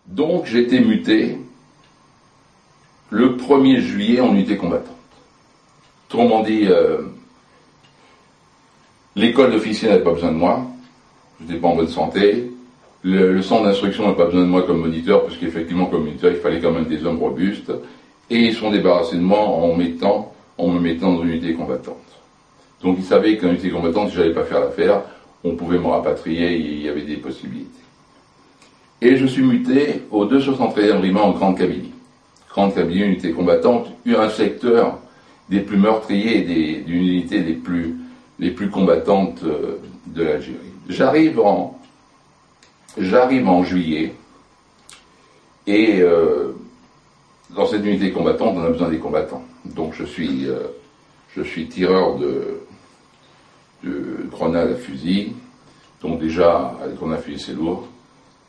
Donc j'ai été muté le 1er juillet en unité combattante. Autrement dit, l'école d'officier n'avait pas besoin de moi, je n'étais pas en bonne santé, le centre d'instruction n'a pas besoin de moi comme moniteur, parce qu'effectivement comme moniteur il fallait quand même des hommes robustes, et ils sont débarrassés de moi en me mettant dans une unité combattante. Donc ils savaient qu'en unité combattante, si je n'allais pas faire l'affaire, on pouvait me rapatrier, il y avait des possibilités. Et je suis muté au 273e régiment en Grande Kabylie. Grande Kabylie, unité combattante, un secteur des plus meurtriers et d'une unité les plus combattantes de l'Algérie. J'arrive en juillet, et dans cette unité combattante, on a besoin des combattants. Donc je suis tireur de grenades à fusil, donc déjà, les grenades à fusil c'est lourd.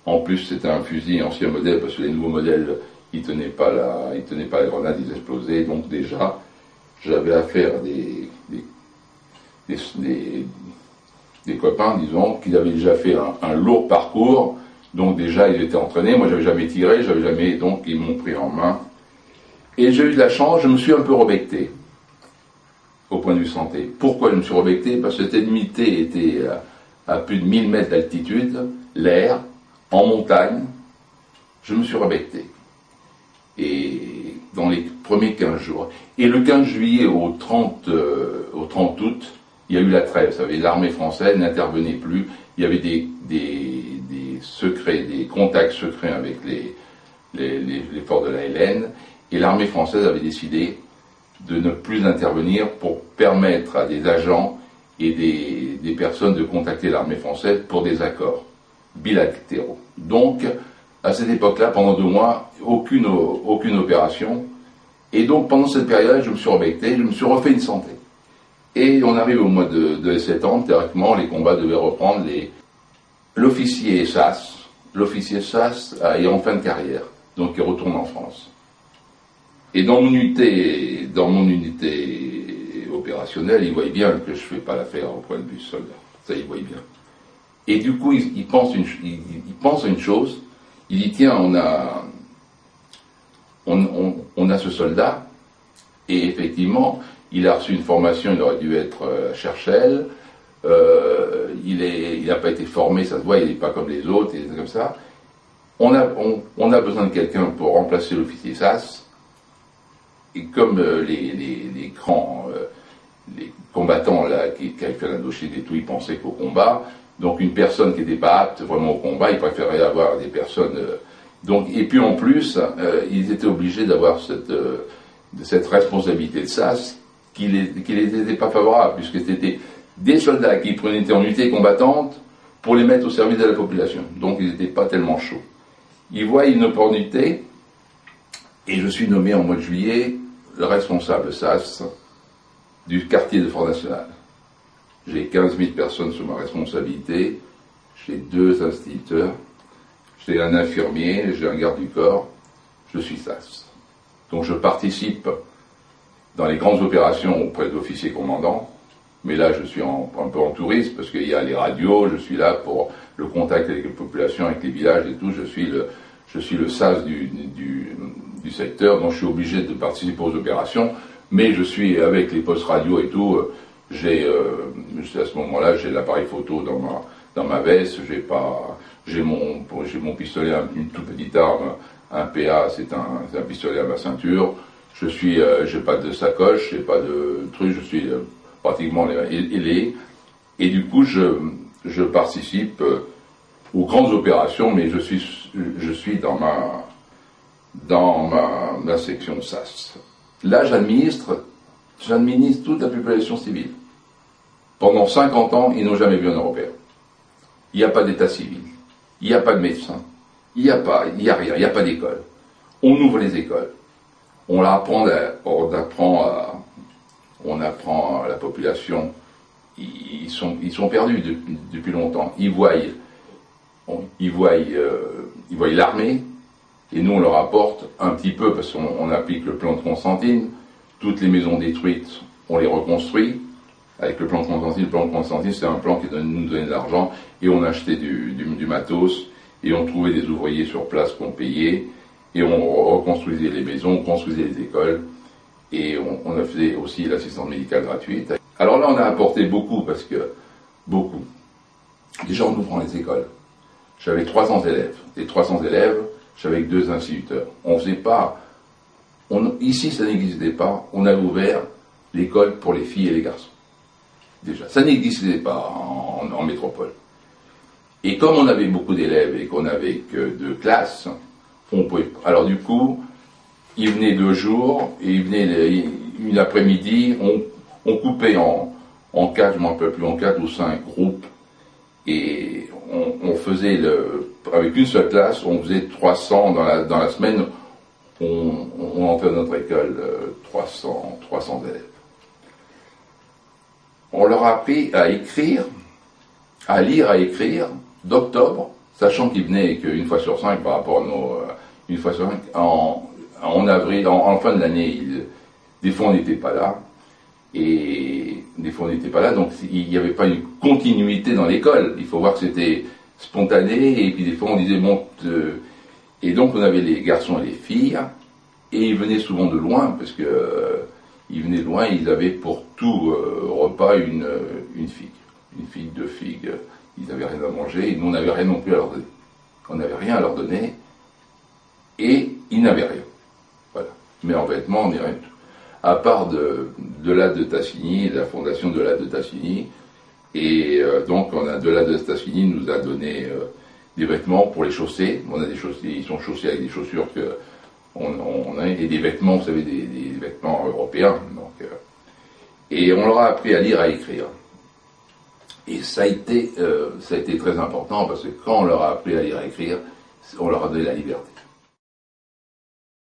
En plus, c'était un fusil ancien modèle, parce que les nouveaux modèles, ils tenaient pas les grenades, ils explosaient. Donc déjà, j'avais affaire des copains, disons, qui avaient déjà fait un lourd parcours. Donc déjà, ils étaient entraînés. Moi, j'avais jamais tiré, donc ils m'ont pris en main. Et j'ai eu de la chance, je me suis un peu rebecté, au point de vue santé. Pourquoi je me suis rebecté? Parce que cette unité était à plus de 1000 mètres d'altitude, l'air, en montagne, je me suis rebecté. Et dans les premiers 15 jours. Et le 15 juillet au 30 août, il y a eu la trêve. Vous savez, l'armée française n'intervenait plus. Il y avait des secrets, des contacts secrets avec les forces de la LN. Et l'armée française avait décidé de ne plus intervenir pour permettre à des agents et des personnes de contacter l'armée française pour des accords bilatéraux. Donc, à cette époque-là, pendant 2 mois, aucune opération. Et donc, pendant cette période, je me suis rebecté, je me suis refait une santé. Et on arrive au mois de septembre, théoriquement, les combats devaient reprendre. L'officier SAS est en fin de carrière, donc il retourne en France. Et dans mon unité opérationnelle, il voyait bien que je ne fais pas l'affaire au point de vue soldat. Ça, il voyait bien. Et du coup, il pense à une chose. Il dit, tiens, on a ce soldat, et effectivement, il a reçu une formation, il aurait dû être à Cherchell, il n'a pas été formé, ça se voit, il n'est pas comme les autres, et comme ça. On a besoin de quelqu'un pour remplacer l'officier SAS, et comme les combattants là, qui avaient fait l'Indochine et tout, ils pensaient qu'au combat, donc une personne qui n'était pas apte vraiment au combat, ils préféraient avoir des personnes... et puis en plus, ils étaient obligés d'avoir cette responsabilité de SAS qui les était pas favorable, puisque c'était des soldats qui étaient en unité combattante pour les mettre au service de la population. Donc ils n'étaient pas tellement chauds. Ils voient une opportunité, et je suis nommé en mois de juillet le responsable SAS du quartier de Front National. J'ai 15 000 personnes sous ma responsabilité, j'ai 2 instituteurs, j'ai un infirmier, j'ai un garde du corps, je suis SAS. Donc je participe dans les grandes opérations auprès d'officiers commandants, mais là je suis un peu en touriste, parce qu'il y a les radios, je suis là pour le contact avec les populations, avec les villages et tout, je suis le SAS du secteur, donc je suis obligé de participer aux opérations, mais je suis avec les postes radio et tout, à ce moment-là, j'ai l'appareil photo dans ma veste, j'ai mon pistolet, une toute petite arme, un PA, c'est un pistolet à ma ceinture. J'ai pas de sacoche, j'ai pas de truc, je suis pratiquement ailé. Et du coup, je participe aux grandes opérations, mais je suis dans ma section SAS. Là, j'administre toute la population civile. Pendant 50 ans, ils n'ont jamais vu un Européen. Il n'y a pas d'état civil. Il n'y a pas de médecin. Il n'y a rien. Il n'y a pas d'école. On ouvre les écoles. On apprend à la population. Ils sont perdus depuis longtemps. Ils voient l'armée, et nous on leur apporte un petit peu, parce qu'on applique le plan de Constantine. Toutes les maisons détruites, on les reconstruit avec le plan de Constantine. Le plan de Constantine, c'est un plan qui nous donnait de l'argent, et on achetait du matos, et on trouvait des ouvriers sur place qu'on payait, et on reconstruisait les maisons, on construisait les écoles, et on a fait aussi l'assistance médicale gratuite. Alors là, on a apporté beaucoup, parce que, beaucoup. Déjà, en ouvrant les écoles, j'avais 300 élèves. Les 300 élèves, j'avais 2 instituteurs. On faisait pas, ici, ça n'existait pas, on a ouvert l'école pour les filles et les garçons. Déjà, ça n'existait pas en métropole. Et comme on avait beaucoup d'élèves et qu'on n'avait que 2 classes, on pouvait. Alors du coup, ils venaient 2 jours, et ils venaient une après-midi, on coupait en 4, je ne m'en rappelle plus, en 4 ou 5 groupes, et on faisait avec une seule classe, on faisait 300 dans la semaine, on entrait dans notre école 300 élèves. On leur a appris à écrire, à lire, à écrire, d'octobre, sachant qu'ils venaient qu'une fois sur 5 par rapport à une fois sur 5, en avril, en fin de l'année, des fois on n'était pas là, donc il n'y avait pas une continuité dans l'école. Il faut voir que c'était spontané, et puis des fois on disait bon, et donc on avait les garçons et les filles, et ils venaient souvent de loin, parce que ils venaient de loin, ils avaient pour tout repas une figue, 2 figues. Ils n'avaient rien à manger, et nous on n'avait rien non plus à leur donner. On n'avait rien à leur donner, et ils n'avaient rien. Voilà. Mais en vêtements, on n'est rien du tout. À part de l'Ade de Tassigny, de la fondation de l'Ade de Tassigny, et donc de l'Ade de Tassigny nous a donné des vêtements pour les chausser. On a des chaussées, ils sont chaussés avec des chaussures on a, et des vêtements, vous savez, des vêtements européens. Donc, et on leur a appris à lire, à écrire. Et ça a été très important, parce que quand on leur a appris à lire et à écrire, on leur a donné la liberté.